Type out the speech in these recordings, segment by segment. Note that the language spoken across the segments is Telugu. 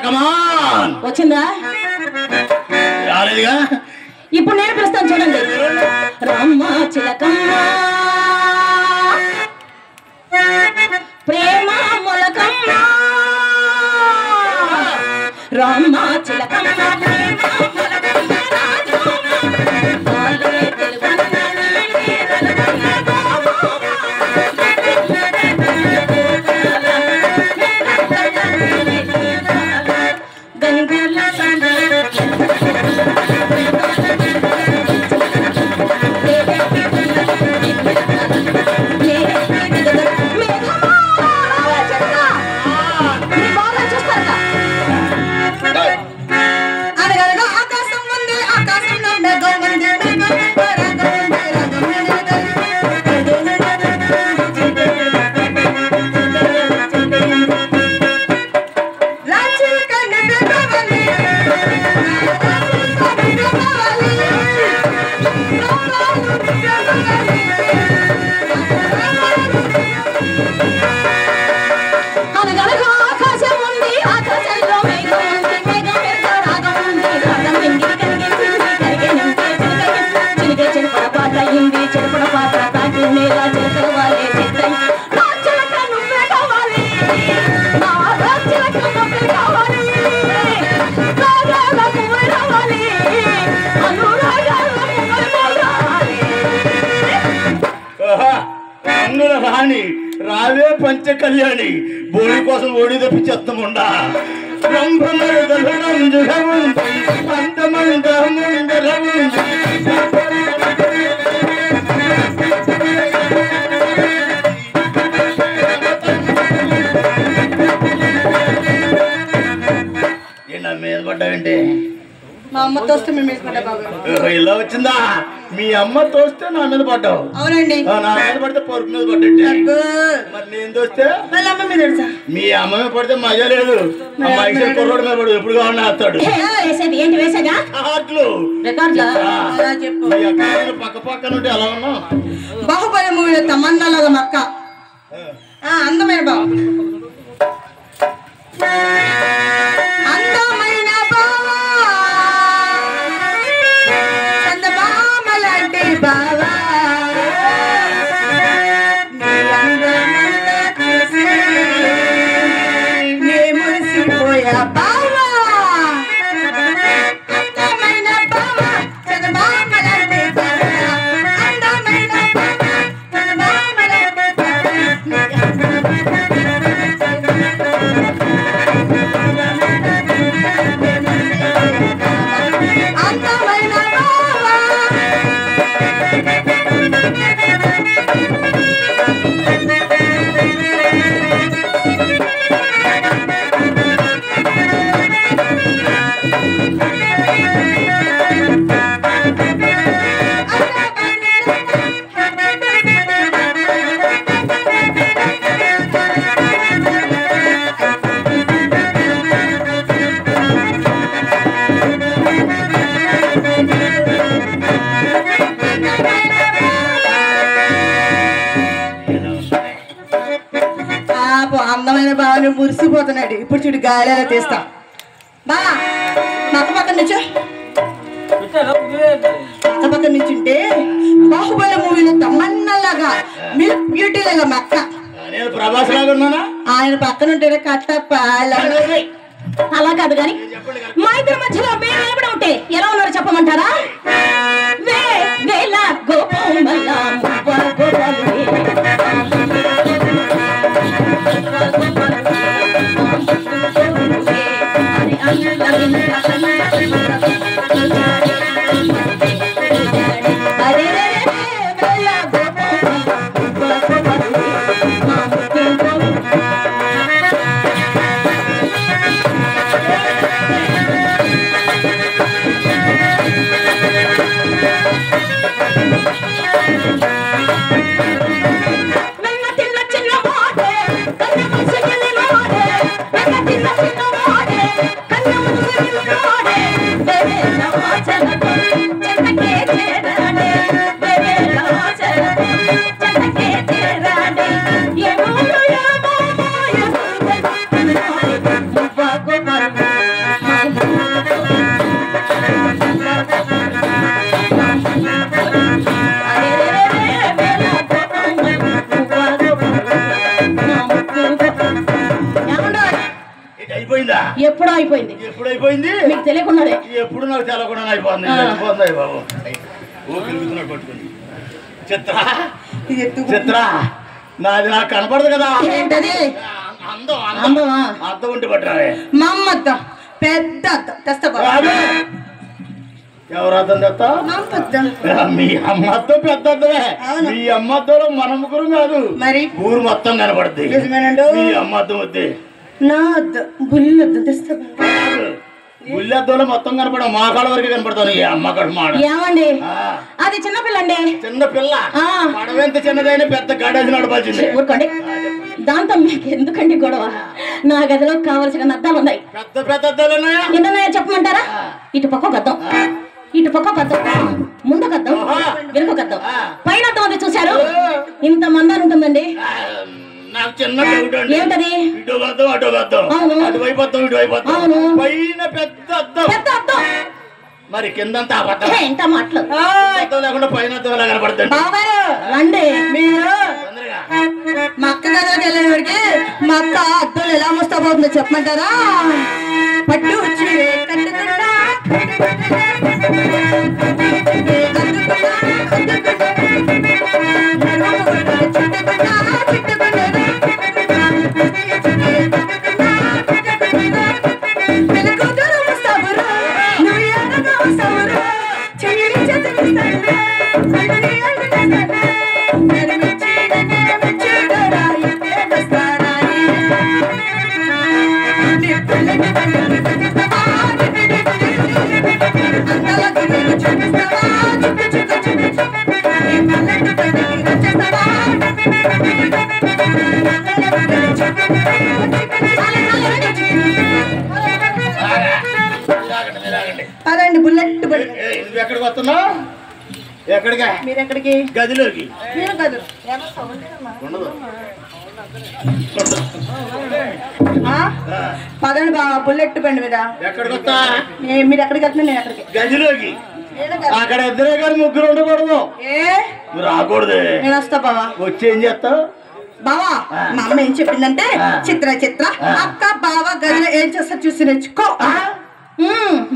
కమాన్ వచ్చిందా? రాలేదుగా. ఇప్పుడు నేను పిలుస్తాను చూడండి. రమ్మ చిలకమ్మ ప్రేమ మొలకమ్మ, రమ్మ చిలకమ్మ ప్రేమ రాణి రావే పంచ కళ్యాణి బోడి కోసం ఓడి తప్పించేస్తాముండా నా మీద పడ్డావేంటి? మా అమ్మ తోస్తే మేము మీద పడ్డా బాబు. ఇలా వచ్చిందా? మీ అమ్మ తోస్తే నా మీద పడ్డావు. అవునండి. నా మీద పడితే పరుపు మీద పడ్డా. మరి నేను తోస్తే వాళ్ళ అమ్మ మీద పడతా. మీ అమ్మ మీద పడితే మజా లేదు. అమ్మాయి కుర్రోడు మీద పడు ఎప్పుడు కావాలని వేస్తాడు. ఏంటి వేసేదా? పక్క పక్కన ఉంటే ఎలా ఉన్నావు? బాహుబలి మూవీలో తమన్నా లాగా మక్క అందమైన బాబు. అందమైన బావా చందమామ లాంటి బావా నే మురిసిపోయా బావా. అందమైన బావా చందమామ లాంటి బావా, అందమైన బావా చందమామ లాంటి అందమైన బావని మురిసిపోతున్నాడు. ఇప్పుడు చూడు గాలిలో తీస్తా బా మక్క పక్కన నుంచో. మక్క పక్కన నుంచుంటే బాహుబలి మూవీలో తమన్నాలాగా మిల్క్ బ్యూటీ లాగా మక్క. ప్రభాస్ లాగా ఉన్నానా? ఆయన పక్కన ఉంటేనే కట్టప్ప. అలా కాదు గాని మా ఇద్దరి మధ్యలో వేరే ఉంటే ఎలా ఉన్నారో చెప్పమంటారా? వేల గోపమల్ల Baby అయిపోయిందా? ఎప్పుడో అయిపోయింది. ఎప్పుడు అయిపోయింది? మీకు తెలియకున్నదే. ఎప్పుడు నాకు తెలకుండా అయిపోతుంది. అయిపోతుంది బాబు. ఓ పట్టుకుంది. చిత్ర నాది నాకు కనపడదు కదా. ఏంటది? అర్థం ఉంటే పట్టరావే. మా అమ్మ అద్దం, పెద్ద అద్దం తెస్తా. ఎవరు అర్థం తెస్తా? మీ అమ్మ అద్దం పెద్ద అద్దమే. మీ అమ్మ అద్దంలో మన ముగ్గురు కాదు, మరి ఊరు మొత్తం కనపడుద్ది. మీ అమ్మ అద్దం వద్దే. నా అద్దం బుల్లి అద్దం తెస్తా. బుల్లి అద్దంలో మొత్తం కనపడ మా కాళ్ళ వరకు కనపడతాను. ఈ అమ్మ కాడ మాట ఏమండి, అది చిన్నపిల్ల అండి. చిన్నపిల్ల పడవెంత చిన్నదైనా పెద్ద గాడేసి నడపాల్సింది. ఊరుకోండి, దాంతో మీకు ఎందుకండి గొడవ? నా గదిలో కావలసిన అద్దాలు ఉన్నాయి. పెద్ద పెద్ద అద్దాలు ఉన్నాయా? ఎన్నున్నాయో చెప్పమంటారా? ఇటు పక్క ఒక అద్దం, ఇటు పక్క ఒక అద్దం, ముందు ఒక అద్దం, వెనుక ఒక అద్దం, పైన అద్దం ఉంది చూశారు? ఇంత మందాలు ఉంటుందండి. నాకు చిన్న డౌట్ అండి. ఏంటది? ఇటు అద్దం అటు అద్దం, అటువైపు అద్దం ఇటువైపు అద్దం, పైన పెద్ద అద్దం. పెద్ద అద్దం మరి కిందంతా అబద్ధం. ఎంత మాటలు అద్దం లేకుండా పైన అద్దం ఎలా కనపడుతుంది? రండి. మీరు మా అక్క గదిలోకి వెళ్ళేవాడికి మా అక్క అద్దం ఎలా మోస్తాపోతుందో చెప్పమంటారా? పట్టు వచ్చి అదండి బుల్లెట్. ఎక్కడికి వస్తున్నావు? ఎక్కడికి? మీరు ఎక్కడికి? గదిలోకి. నేను గది పదండి బాబా, బుల్లెట్ బండి మీద. ఎక్కడికి వస్తా? మీరు ఎక్కడికి వెళ్తున్నా? నేను ఎక్కడికి? గదిలోకి. అక్కడ ఇద్దరే కానీ ముగ్గురు ఉండకూడదు. రాకూడదు. నేను వస్తా బావా. వచ్చి ఏం చేస్తావు? బావా, మా అమ్మ ఏం చెప్పిందంటే, చిత్ర చిత్ర అక్క బావ గదిలో ఏం చేస్తా చూసి నేర్చుకో.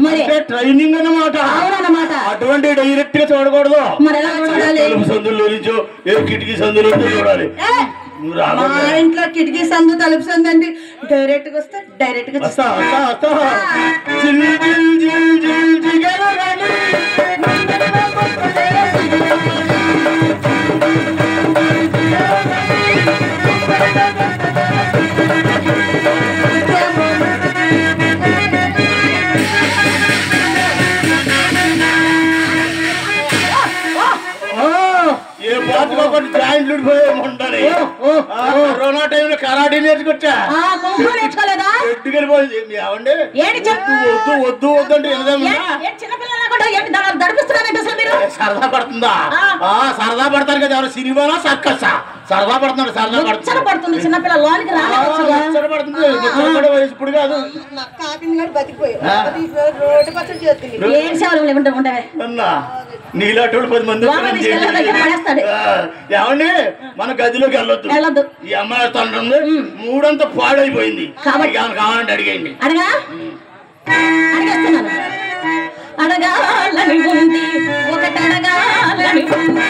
మరి ట్రైనింగ్ అన్నమాట. అవునన్నమాట. అటువంటి డైరెక్ట్ గా చూడకూడదు. మరి ఎలా చూడాలి? సందులో నుంచో ఏ కిటికీ సందులో చూడాలి. మా ఇంట్లో కిటికీ సందు తలుపు సందు అండి. డైరెక్ట్ గా వస్తా, డైరెక్ట్ గా వస్తా. జాయింట్లు ఉండాలి. కరోనా టైంలో కరాటీ నేర్చుకొచ్చా. నేర్చుకోలేదా? ఎట్టుకెళ్ళిపోయింది. ఏమండి వద్దు వద్దు వద్దు అంటే సరదా పడుతుందా? సరదా పడతారు కదా. ఎవరు సినిమానా సర్కసా? సరదా పడుతున్నాడు. సరదా పడుతుంది. చిన్నపిల్ల లోనికి పడుతుంది. వయసు ఇప్పుడు కాదు. నీలాంటి 10 మంది. ఏమండి మన గదిలోకి వెళ్ళొద్దు. ఈ అమ్మాయి తండ్రి మూడంతా పాడైపోయింది. కావాలంటే అడిగేయండి. అడగాలని ఉంది, ఒకటి అడగాలని ఉంది.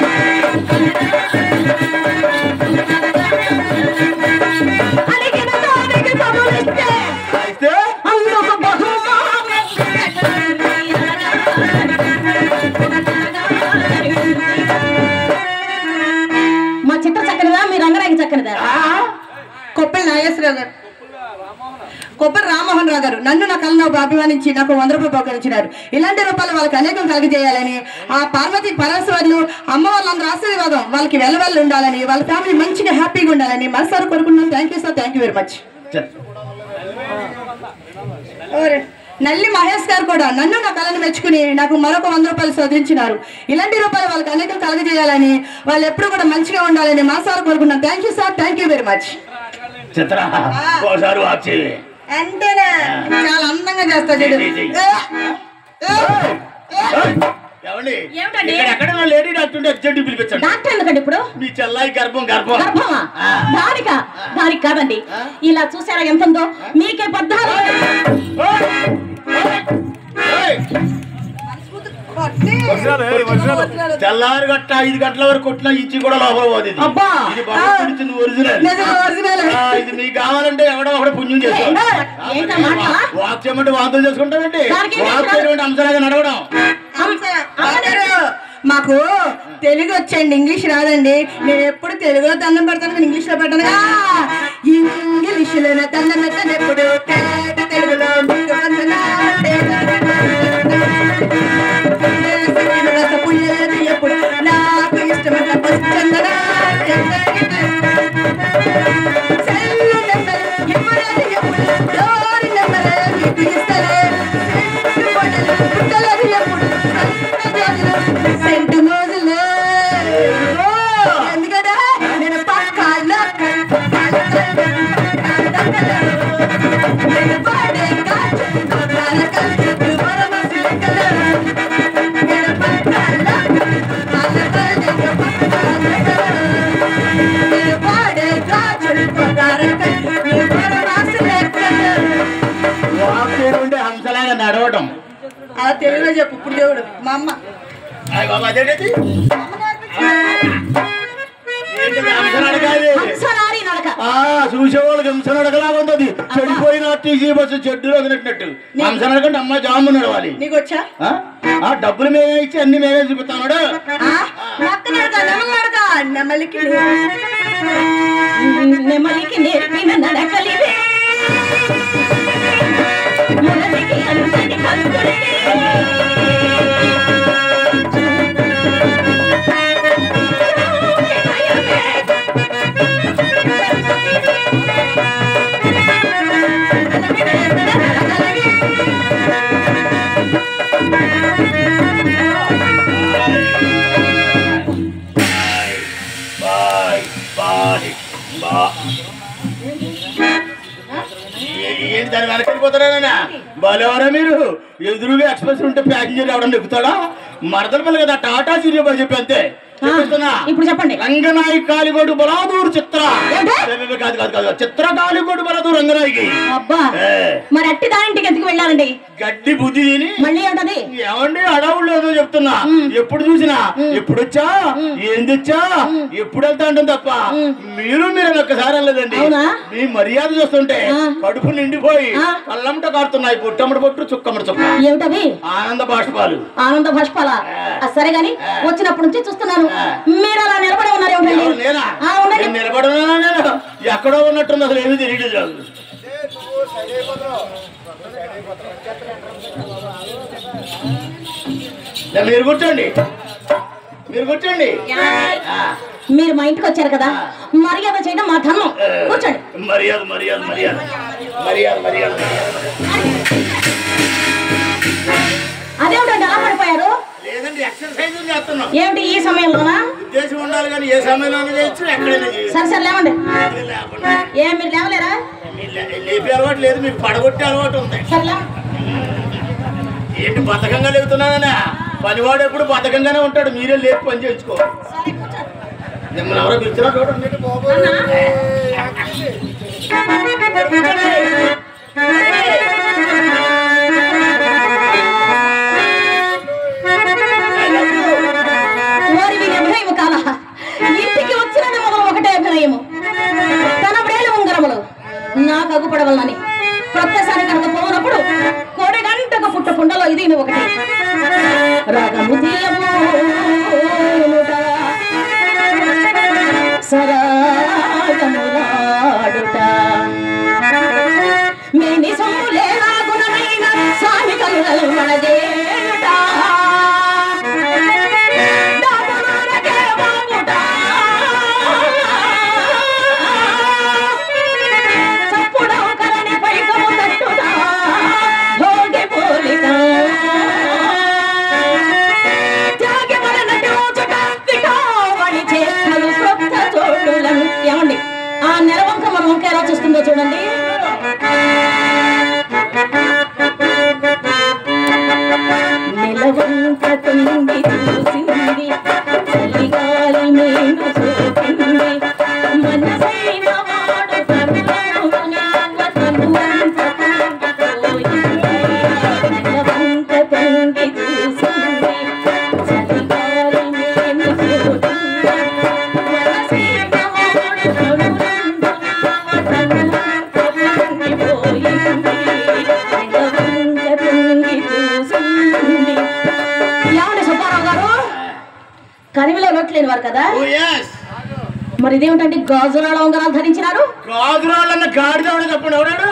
అడిగిన దానికి బదులిస్తే అందుకు బహుమానం. మా చిత్ర చక్కనిదా, మీ రంగరాగి చక్కనిదా? కొప్పెల నాగేశ్వరరావు గారు, కొప్పరి రామ్మోహన్ రావు గారు నన్ను నా కళ్ళను అభిమానించి నాకు 100 రూపాయలు బహుకరించినారు. ఇలాంటి రూపాయలు వాళ్ళకి అనేకం కలిగజేయాలని, ఆ పార్వతి పరమేశ్వరులు అమ్మ వాళ్ళందరూ ఆశీర్వాదం వాళ్ళకి వెళ్ళవల్లి ఉండాలని, వాళ్ళ ఫ్యామిలీ మంచిగా హ్యాపీగా ఉండాలని మనసారి కోరుకుంటున్నాను. Thank you sir, thank you very much. నల్లి మహేష్ గారు కూడా నన్ను నా కళను మెచ్చుకుని నాకు మరొక 100 రూపాయలు శోధించినారు. ఇలాంటి రూపాయలు వాళ్ళకి అనేకం కలగజేయాలని, వాళ్ళు ఎప్పుడు కూడా మంచిగా ఉండాలని మనసారి కోరుకుంటున్నాను. Thank you sir, thank you very much. అంతేనా? చాలా అందంగా చేస్తా. ఏమిటండి? ఎక్కడ లేడీ డాక్టర్ అర్జెంట్ పిలిపించండి. డాక్టర్ ఎందుకండి ఇప్పుడు? మీ చెల్లాయి గర్భమా దానికి కాదండి. ఇలా చూసారా ఎంత ఉందో? మీకే 14 తెల్లారి గట్ట 5 గంటల వరకు కొట్టినా ఇచ్చి కూడా లోపల పోతుంది. ఇది ఒరిజినల్. ఇది మీకు కావాలంటే ఎవడో ఒకటి పుణ్యం చేస్తాం. వాక్ చేయమంటే వాంతులు చేసుకుంటామండి. వాక్ చేయమంటే అంశలాగా నడవడం. మాకు తెలుగు వచ్చండి, ఇంగ్లీష్ రాదండి. నేను ఎప్పుడు తెలుగులో దండం పెడతాను కానీ ఇంగ్లీష్ లో పెట్టాను. ఇంగ్లీష్ లో దండం పెట్టాను ఎప్పుడు, తెలుగులో ఎప్పుడు నాకు ఇష్టమైన ఎందుకంటే నేను హంసలాగా నడవడం. అలా తెలుగులో చెప్పు. ఇప్పుడు దేవుడు మా అమ్మ అదేంటి చూసేవాళ్ళకి హంస నడకలాగా ఉంటుంది. చెడిపోయిన టీసీ బస్సు చెడ్డులో వదిలినట్టు హంస నడకంటే అమ్మాయి జాము నడవాలి. నీకు వచ్చా? డబ్బులు మేమే ఇచ్చి అన్ని మేమే చూపిస్తాడు. నెమలికి నేర్పిన నడకలివే ఏంటి దాని వెనకెళ్ళిపోతారా? బాలేవారా మీరు? ఎదురుగా ఎక్స్ప్రెస్ ఉంటే ప్యాసింజర్ ఎవడన్నా ఎక్కుతాడా? మరదల పిల్ల కదా టాటా సీరియల్ చెప్పి అంతే. ఇప్పుడు చెప్పండి. రంగనాయక్ కాలిగోడు బలాదూరు చిత్ర చిత్ర కాలిగోడు బలాదూరు రంగనాయకి. అబ్బా మరి అట్టి దానింటికి ఎందుకు వెళ్ళాలండి? గడ్డి బుద్ధి తిని మళ్ళీ ఏమంటది? ఏమండి అడవులు ఏదో చెప్తున్నా. ఎప్పుడు చూసినా ఎప్పుడొచ్చా ఏం తెచ్చా ఎప్పుడు వెళ్తా ఉంటుంది తప్ప మీరు ఒక్కసారి వెళ్ళలేదండి. మీ మర్యాద చూస్తుంటే కడుపు నిండిపోయి కళ్ళమ్మట కారుతున్నాయి. పుట్టమ్మటి పొట్టు చుక్కమ్మటి చుక్క. ఏమిటవి? ఆనంద బాష్పాలు. ఆనంద బాష్పాల? సరే గాని వచ్చినప్పటి నుంచి చూస్తున్నాను మీరు అలా నిలబడి ఉన్నారు. నిలబడి నేను ఎక్కడో ఉన్నట్టుంది. అసలు ఏమీ తెలియదు. మీరు కూర్చోండి. మీరు మా ఇంటికి వచ్చారు కదా, మర్యాద చేయడం మా ధర్మం. కూర్చోండి. మర్యాద మర్యాద మర్యాద మర్యాద మర్యాద. అదేమిటండి అలా పడిపోయారు? లేదండి ఎక్సర్సైజ్ చేస్తున్నాం. ఏమిటి ఈ సమయంలోనా? ఉద్దేశం ఉండాలి కానీ ఏ సమయంలోనే చేయొచ్చు, ఎక్కడైనా చేయొచ్చు. సరే సరే లేవండి. ఏం మీరు లేవలేరా? లేపే అలవాటు లేదు, మీకు పడగొట్టే అలవాటు ఉంది. సరే ఏంటి బద్ధకంగా లేపుతున్నానన్నా? పనివాడు ఎప్పుడు బద్ధకంగానే ఉంటాడు. మీరే లేపు పని చేయించుకోవాలి. మిమ్మల్ని ఎవరో పిలిచినా చూడండి. ఇంటికి వచ్చిన మొదలు ఒకటే అభినయము. తన బ్రేలు ఉంగరములు నాకు అగుపడవలని కొత్తసారి కనుక పోనప్పుడు కోడి గంటకు పుట్ట పుండలో ఇది ఒకటి రాగము సరాగములాడుట మేని సొమ్ములేనా గుణమైన స్వామి కలుగలు మనదేట లేని వారు కదా. ఓ ఎస్. మరి ఇదేమిటంటే గాజురాళ్ళ ఉంగరాలు ధరించినారు? గాజురాళ్ళన్న గాడిద చెప్పండి ఎవడాడు?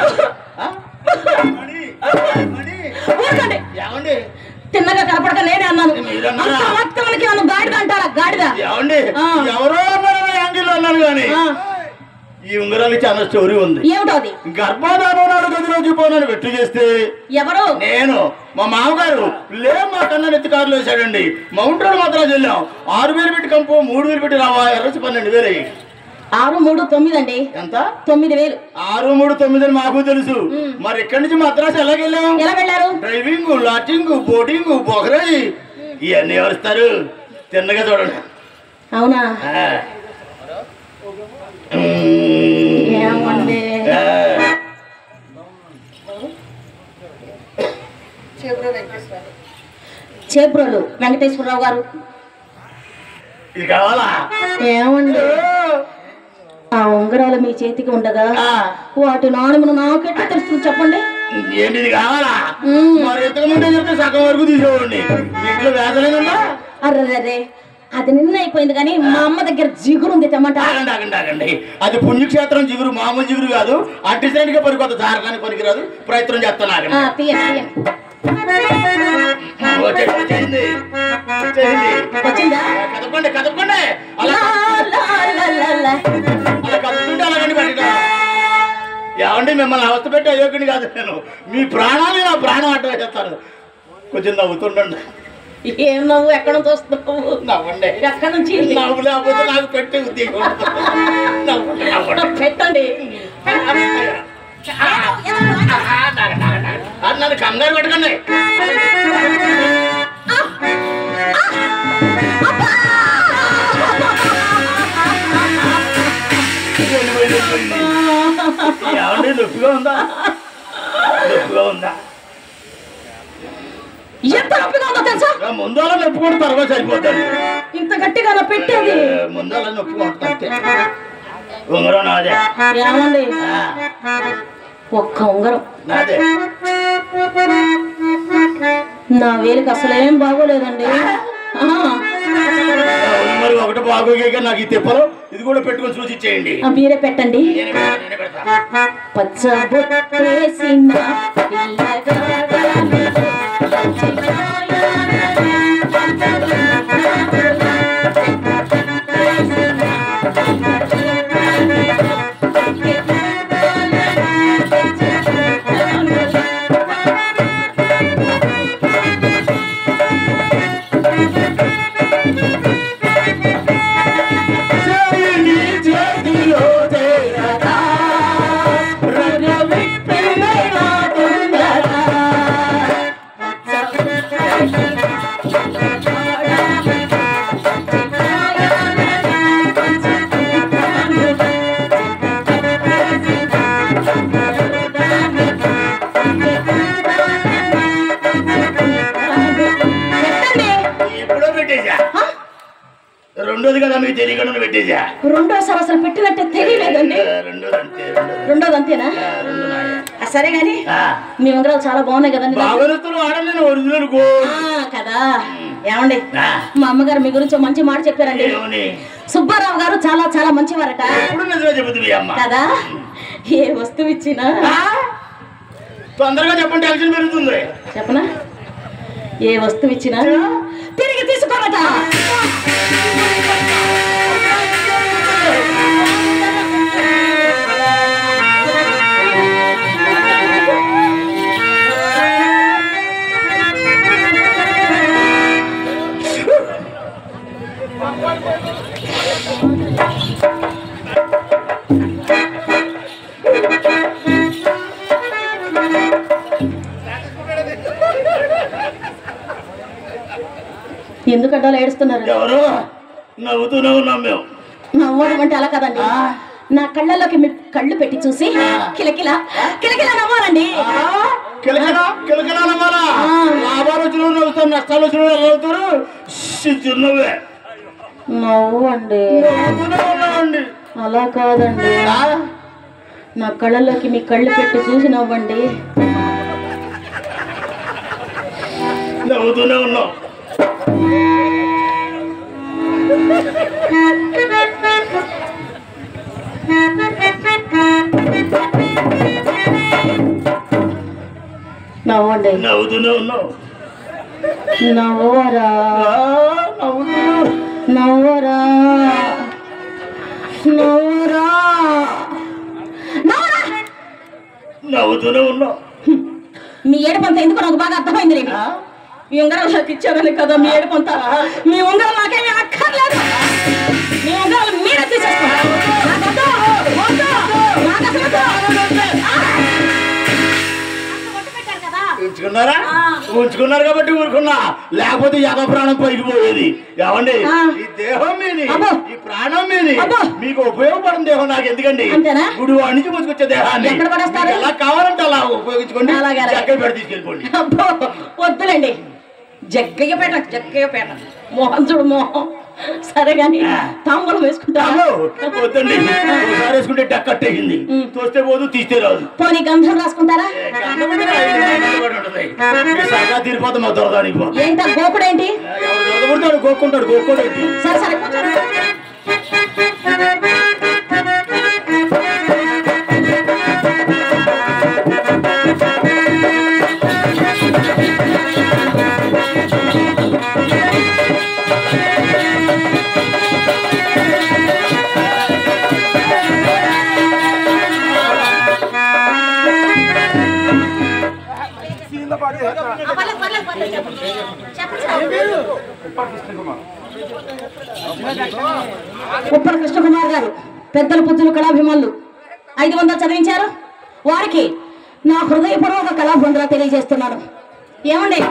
ఊరుకోండి. ఏమండి తిన్నగా కనపడక నేనే అన్నాను. నన్ను గాడిద అంటారా? గాడిద ఏమండి ఎవరో యాంగిల్లో అన్నాను కానీ ఈ ఉంగరాలు చాలా స్టోరీ ఉంది. ఏమిటో అది? గర్భాధానం నాడు గదిలోకి పోనని వెట్టు చేస్తే ఎవరు? నేను. మా మామగారు మా కన్నా నెత్తి కారులో వేసాడండి. మౌంట్ రోడ్ మాత్రం వెళ్ళాం. 6,000 పెట్టి కంపు, 3,000 పెట్టి రావా, ఎర్రచి 12,000 అయ్యి. 6, 3, 9 అండి. ఎంత? 9,000. 6, 3, 9 అని మాకు తెలుసు. మరి ఇక్కడి నుంచి మద్రాసు ఎలాగెళ్ళాం? ఎలా వెళ్ళారు? డ్రైవింగ్, లాటింగ్, బోటింగ్, బొగరాయి ఇవన్నీ ఎవరిస్తారు? తిన్నగా చూడండి. అవునా? ఏమండి చేబ్రోలు వెంకటేశ్వరరావు గారు. ఇది కావాలా? ఏమండి ఆ ఉంగరాలు మీ చేతికి ఉండగా వాటి నాణ్యమును నాకెట్లా తెలుస్తుంది చెప్పండి. ఏంటిది కావాలా? మరి ఎంతకు ముందే చెప్తే సగం వరకు తీసేవాడిని. ఇంట్లో వేసలేదమ్మా. అర్రే అది నిన్న అయిపోయింది కానీ మా అమ్మ దగ్గర జిగురు ఉంది తెమ్మంట. ఆగండి. అది పుణ్యక్షేత్రం జిగురు, మామూలు జిగురు కాదు. అడ్డిసైడ్ గా పనికొద్ద జారకానికి పనికిరాదు. ప్రయత్నం చేస్తాను. వచ్చిందా? కదపండి అలా కదుపుతుంటే అలాగండి పట్టినా. ఏమండి మిమ్మల్ని అవస్థ పెట్టి అయోగ్యుని కాదు నేను. మీ ప్రాణాలు నా ప్రాణం అడ్డు వేస్తాను. కొంచెం నవ్వుతుండండి. ఏం నవ్వు? ఎక్కడ నుంచి వస్తున్నావు? నవ్వండి. ఎక్కడి నుంచి? నవ్వు లేకపోతే నాకు పెట్టి ఉద్యోగం పెట్టండి. నన్ను కంగారు పెట్టకండి. ఏమండి నొప్పిగా ఉందా? ఎంత నొప్పిగా ఉందో తెలుసా? ముందు అలా నొప్పి కూడా తర్వాత సరిపోతాను. ఇంత గట్టిగా పెట్టేది ముందు అలా నొప్పి కొడుతుంటే ఉంగరం నాదే. ఏమండి ఒక్క ఉంగరం నాదే. నా వేలికి అసలేం బాగోలేదండి. మరి ఒకటి బాగోగా నాకు ఈ తిప్పలు ఇది కూడా పెట్టుకొని చూసి ఇచ్చేయండి. మీరే పెట్టండి. పచ్చ బొట్టేసిన రెండోది కదా మీకు తెలియకుండా పెట్టేసా. రెండోసారి అసలు పెట్టినట్టే తెలియలేదండి. రెండోది అంతేనా? సరే గాని మీ ఉంగరాలు చాలా బాగున్నాయి కదండి. కదా ఏమండి మా అమ్మగారు మీ గురించి మంచి మాట చెప్పారండి. సుబ్బారావు గారు చాలా చాలా మంచివారట కదా. ఏ వస్తువు ఇచ్చినా తొందరగా చెప్పండి, టెన్షన్ పెరుగుతుంది. చెప్పనా? ఏ వస్తువు ఇచ్చినా తిరిగి తీసుకోరట. ఎందుకంటే అలా ఏడుస్తున్నారు? ఎవరు నవ్వుతూనే ఉన్నాం మేము. నవ్వడం అంటే అలా కదండి, నా కళ్ళల్లోకి మీ కళ్ళు పెట్టి చూసి కిలకిల కిలకిల నవ్వాలండి. లాభాలు వచ్చిన నవ్వుతారు, నష్టాలు వచ్చిన నవ్వుతారు. చిన్నవే నవ్వండి. అలా కాదండి, నా కళ్ళల్లోకి మీ కళ్ళు పెట్టి చూసి నవ్వండి. నవ్వుతూనే ఉన్నాం. నవ్వండి. నవ్వుతూనే ఉన్నావు. నవ్వరా నవ్వుతున్నావు. నవ్వరా నవ్వరా నవ్వరా. నవ్వుతూనే ఉన్నావు. మీ ఏడుపంత ఎందుకు నాకు బాగా అర్థమైంది రేమి. మీ ఉంగరాలు నాకు ఇచ్చారని కదా మీ ఏడుపంత. మీ ఉంగరాలు నాకేమీ అక్కర్లేదు. మీ ఉంగరాలు మీరే తీసేసుకోండి. ఉంచుకున్నారా? ఉంచుకున్నారు కాబట్టి ఊరుకున్నా, లేకపోతే యథ ప్రాణం పైకి పోయేది. ఏమండి, ఈ దేహం మీది, ఈ ప్రాణం మీది, మీకు ఉపయోగపడిన దేహం నాకు ఎందుకండి? గుడి వాడి నుంచి ముందుకొచ్చే దేహాన్ని ఎలా కావాలంటే అలా ఉపయోగించుకోండి. జగ్గయ్య పేట తీసుకెళ్ళిపోండి. వద్దులేండి, జగ్గయ్యపేట మోహన్ చూడు మోహం. సరే గాని తాంబూలం వేసుకుంటాను. వద్దండి, ఒకసారి వేసుకుంటే డక్కట్టేసింది, తోస్తే పోదు తీస్తే రాదు. పోనీ గంధం రాసుకుంటారా? తీరిపోతాం మా దొరదానికి. ఏంటా గోకుడేంటి? దొరదపుడతాడు, గోక్కుంటాడు. గోక్కోడేంటి? సరే సరే కూర్చోండి. ఉప్పల కృష్ణకుమార్ గారు పెద్దల పుత్రులు కళాభిమానులు 500 చదివించారు. వారికి నా హృదయపూర్వక కళాభివందన తెలియజేస్తున్నాను. ఏమండి,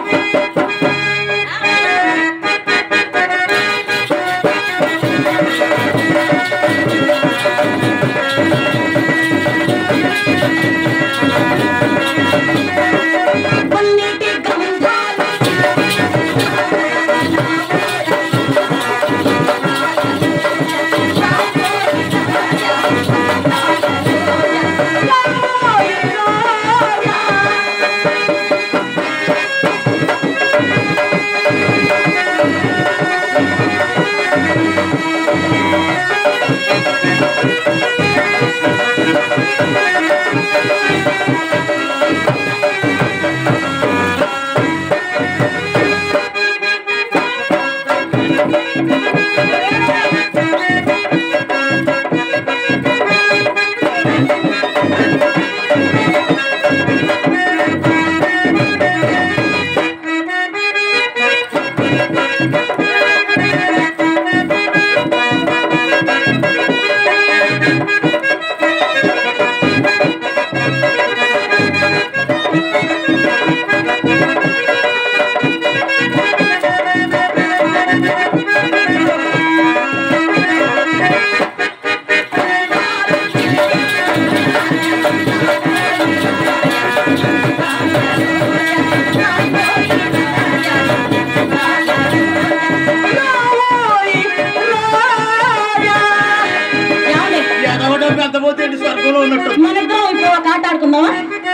మనిద్దరం ఇప్పుడు ఒక ఆట ఆడుకుందామా?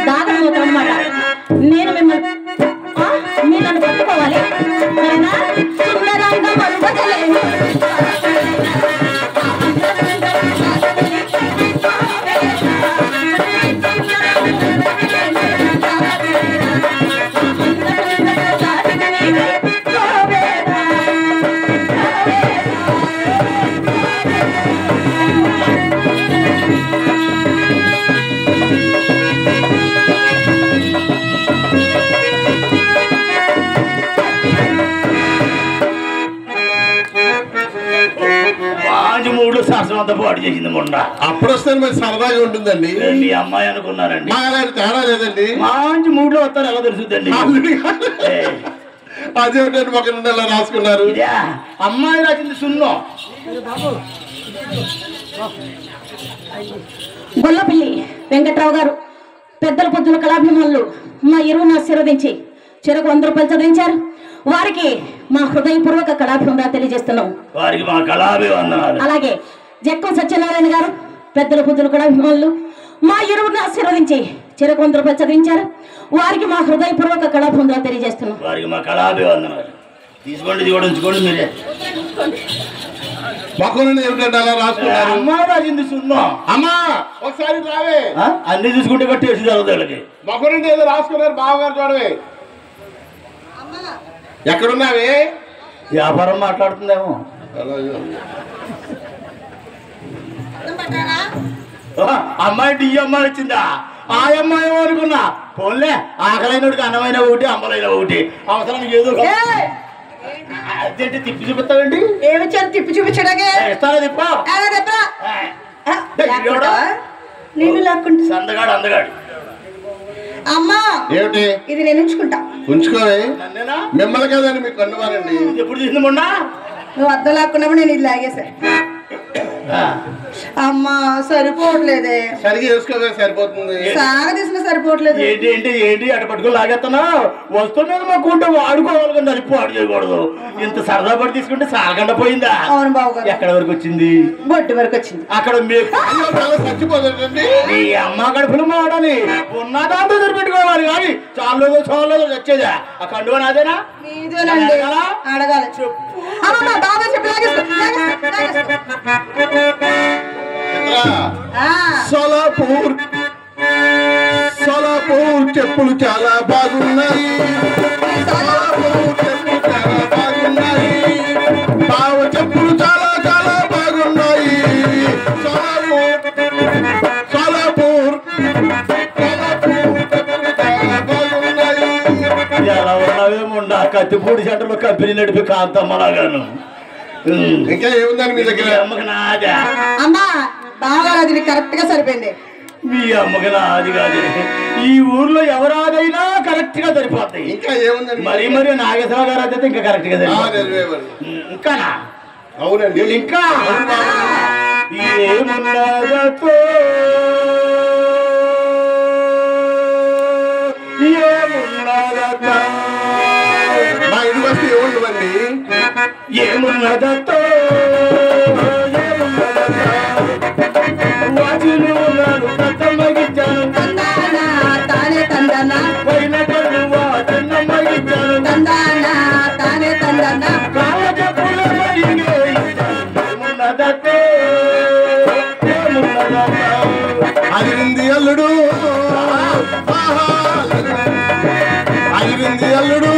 దాగపోతాం అన్నమాట. నేను మిమ్మల్ని మీరు నన్ను పట్టుకోవాలి, సరేనా? సుందరంగా మరుగలేను. శాస్త్రం పాటు చేసింది మొన్న. అప్పుడు వస్తే మరి సరదాగా ఉంటుందండి. మీ అమ్మాయి అనుకున్నారండి, తేడా లేదండి. మంచి మూడ్ లో వస్తారు, ఎలా తెలుసుద్దండి? అదేమిటండి ఒక నెల రాసుకున్నారు. అమ్మాయి రాసింది సున్నం. గొల్లపల్లి వెంకట్రావు గారు పెద్దల పొద్దుల కళాభిమానులు మా ఇరువును ఆశీర్వదించి చెరకు 100 రూపాయలు చదివించారు. వారికి మా హృదయపూర్వక కళాభివందన తెలియజేస్తున్నాం. వారికి మా కళాభివందనాలు. అలాగే జక్కం సత్యనారాయణ గారు పెద్దల పొద్దుల కళాభిమానులు మా ఇరువును ఆశీర్వదించి చెరకు 100 రూపాయలు చదివించారు. వారికి మా హృదయపూర్వక కళాభివందన తెలియజేస్తున్నాం. వారికి మా కళాభివందనాలు. తీసుకోండి, ఉంచుకోండి మీరే. మొక్కలు ఏమిటంటే అలా రాసుకున్నారు? అమ్మ రాసింది సున్నా. అమ్మా ఒకసారి రావే. అన్ని చూసుకుంటే కట్టి వేసి జరుగుతుంది వీళ్ళకి. మొక్కలుంటే ఏదో రాసుకున్నారు బావగారు చూడవే. ఎక్కడున్నావే? వ్యాపారం మాట్లాడుతుందేమో. అమ్మాయి ఈ అమ్మాయి వచ్చిందా? ఆ అమ్మాయి ఏమో అనుకున్నా. పోన్లే, ఆకలైనడికి అన్నమైన ఒకటి, అమ్మలైన ఒకటి. అవసరానికి ఏదో అదేంటి తిప్పి చూపిస్తావేంటి? ఏమి తిప్పి చూపించడాకే ఇస్తారా తిప్ప? నేను లాక్కుంటా. సందగాడు అందగాడు. అమ్మా ఏమిటి? ఇది నేను ఉంచుకుంటా. ఉంచుకోవే. నన్నేనా? మిమ్మల్ని కదండి మీకు కన్నువారండి. ఎప్పుడు చేసింది మొన్న? నువ్వు అద్దం లాక్కున్నావు, నేను ఇది లాగేసా. అమ్మా సరిపోవట్లేదే. సరిగ్గా వేసుకోవే సరిపోతుంది. సాగ తీసిన సరిపోవట్లేదు. ఏంటి ఏంటి ఏంటి అటు పట్టుకుని లాగేస్తున్నా? వస్తున్నది మాకుంటే వాడుకోవాలి కదా, అది పాడు చేయకూడదు. ఇంత సరదా పడి తీసుకుంటే సాగండ పోయిందా? అవును బాబు గారు. ఎక్కడ వరకు వచ్చింది? బొట్టు వరకు వచ్చింది. అక్కడ చచ్చిపోతుందండి. మీ అమ్మ కడుపులు మాడాలి, ఉన్న దాంతో సరిపెట్టుకోవాలి కానీ చాలేదో చాలేదో వచ్చేదా? ఆ కండువని అదేనా? మీదేనండి. అడగాలి. అమ్మా బాగా చెప్పి సోలాపూర్ సోలాపూర్ చెప్పులు చాలా బాగున్నాయి. సోలాపూర్ చెప్పులు చాలా బాగున్నాయి. బావ చెప్పులు చాలా చాలా బాగున్నాయి. సోలాపూర్ సోలాపూర్ చెప్పులు చాలా బాగున్నాయి. ఎలా ఉన్నావేముండా కత్తిపూడి సెంటర్లో కంపెనీ నడిపి కాంతమ్మలాగాను. ఇంకా ఏముందని మీ దగ్గర? అమ్మకి నాదా? అమ్మా బాగా అది కరెక్ట్ గా సరిపోయింది. మీ అమ్మకి నాది కాదు. ఈ ఊర్లో ఎవరాదైనా కరెక్ట్ గా సరిపోతాయి. ఇంకా ఏముందని? మరి మరి నాగేశ్వరరావు గారు అయితే ఇంకా కరెక్ట్ గా సరిపోతాయి. ఇంకానా? అవునండి. ఇంకా ఏమున్నదో ఏమున్నదో మా ఇంటికి వస్తే ఏముండవండి. ఏమున్నదో వాటిలో ఉన్నాడు తమ్మగిచ్చాను తందానా తానే తందనా పైన కడువా చిన్నమ్మగిచ్చాను తందానా తానే తందనా కాళ్ళ చెప్పుల మరిగే ఏమున్నదో ఏమున్నదో అదిరింది అల్లుడు అదిరింది అల్లుడు.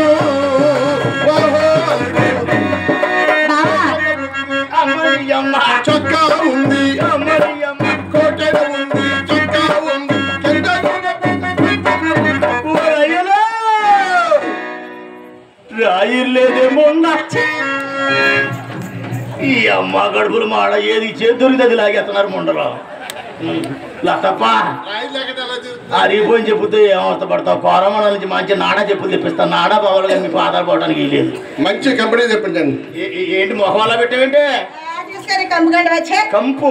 అమ్మయ్యమ్మ చొక్కా ఉంది, అమ్మయ్యమ్మ కోటెడ ఉంది, చొక్కా ఉంది, రాయిలేదేమో ఈ అమ్మ గడుపులు మాడ ఏది చేతురికి అది లాగేస్తున్నారు ముండలో. లతప్ప అరిగిపోయి చెప్పుతే ఏమవస్థ పడతావు? కోరమణ నుంచి మంచి నాడా చెప్పులు తెప్పిస్తాను. నాడా బావాలుగా మీ పాదాలు పోవడానికి లేదు. మంచి కంపెనీ చెప్పండి. ఏంటి మొహమాలా పెట్టావంటే? కంపు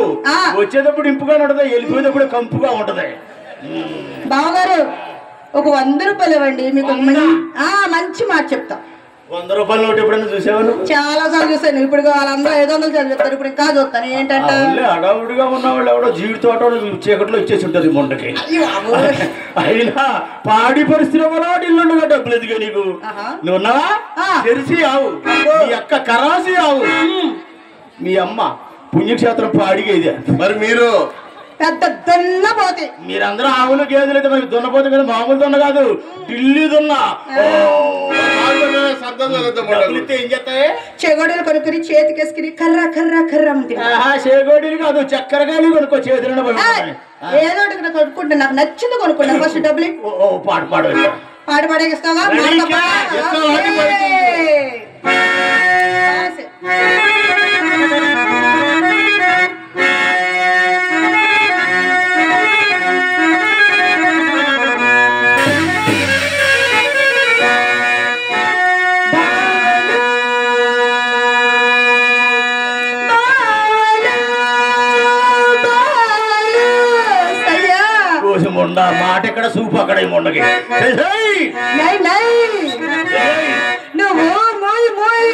వచ్చేటప్పుడు ఇంపుగా ఉంటది, వెళ్ళిపోయేటప్పుడు కంపుగా ఉంటది. బావగారు ఒక 100 రూపాయలు ఇవ్వండి, మీకు మంచి మాట చెప్తా. 100 రూపాయల నోటు ఎప్పుడైనా చూసావాను? చాలా సార్లు చూసాను. ఇప్పుడు వాళ్ళందరూ 500 చదివిస్తారు, ఇప్పుడు ఇంకా చూస్తాను. ఏంటంటే అడవుడిగా ఉన్నవాళ్ళు ఎవడో జీవితం చీకట్లో ఇచ్చేసి ఉంటుంది ముండకి. అయినా పాడి పరిశ్రమలో ఇల్లుండగా డబ్బులు ఎందుకు నీకు? నువ్వు ఉన్నావా? తెరిసి ఆవు, మీ అక్క కరాసి ఆవు, మీ అమ్మ పుణ్యక్షేత్రం పాడిగేది. మరి మీరు పెద్ద దున్నపోతే. మీరందరూ ఆవులు గేదెలు అయితే మనకి దున్నపోతే కదా, మామూలు దున్న కాదు, ఢిల్లీ దున్న. ఏం చేస్తాయి? చెగోడీలు కొనుక్కుని చేతికేసుకుని కర్ర కర్ర కర్ర చేగోడీలు కాదు, చక్కెరకాయలు కొనుక్కో చేతులు. ఏదో ఒకటి కొనుక్కుంటా, నాకు నచ్చింది కొనుక్కుంటా. ఫస్ట్ డబ్బులు పాట పాడు. పాట పాడేస్తావా? మాట ఎక్కడ సూపు అక్కడ ముండకి. నువ్వు మోయి మోయి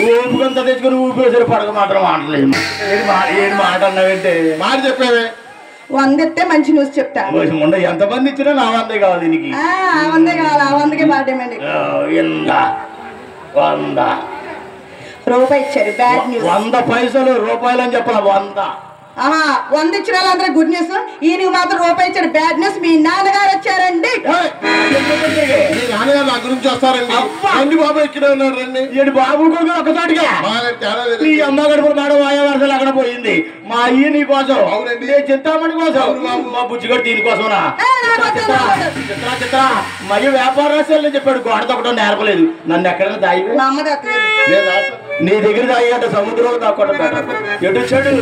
ఊపుకంతా తెచ్చుకుని ఊపేసారు పడక మాత్రం మాటలేదు. ఏం మాట అన్నావంటే మాట చెప్పావే. 100 ఇస్తే మంచి న్యూస్ చెప్తా. ఉండ ఎంతమంది ఇచ్చినా నా 100 కావాలి దీనికి. 100 కావాలి, 100కే పాడేమండి. 100 రూపాయి ఇచ్చారు, బ్యాడ్ న్యూస్. 100 పైసలు రూపాయలు అని చెప్పాల. 100 100 ఇచ్చిన వాళ్ళందరూ గుడ్ న్యూస్, ఈయనకి మాత్రం రూపాయి ఇచ్చాడు, బ్యాడ్ న్యూస్. మీ నాన్నగారు వచ్చారండి. మీ నాన్నగారు నా గురించి వస్తారండి. రండి బాబు, ఇక్కడే ఉన్నారు, రండి. ఏంటి బాబు కొడుకు ఒకసారిగా నీ అమ్మ గడుపులు మాట వాయా వరసలు అక్కడ పోయింది. మా అయ్య నీ కోసం, చింతామణి కోసం, మా బుజ్జిగడు దీనికోసమనా? చిత్ర మరి వ్యాపారస్తులు చెప్పాడు, గోడతో ఒకటో నేర్పలేదు. నన్ను ఎక్కడైనా దాయి నీ దగ్గర దాయి అంటే సముద్రంలో దాక్కోవడం ఎటు చెడు.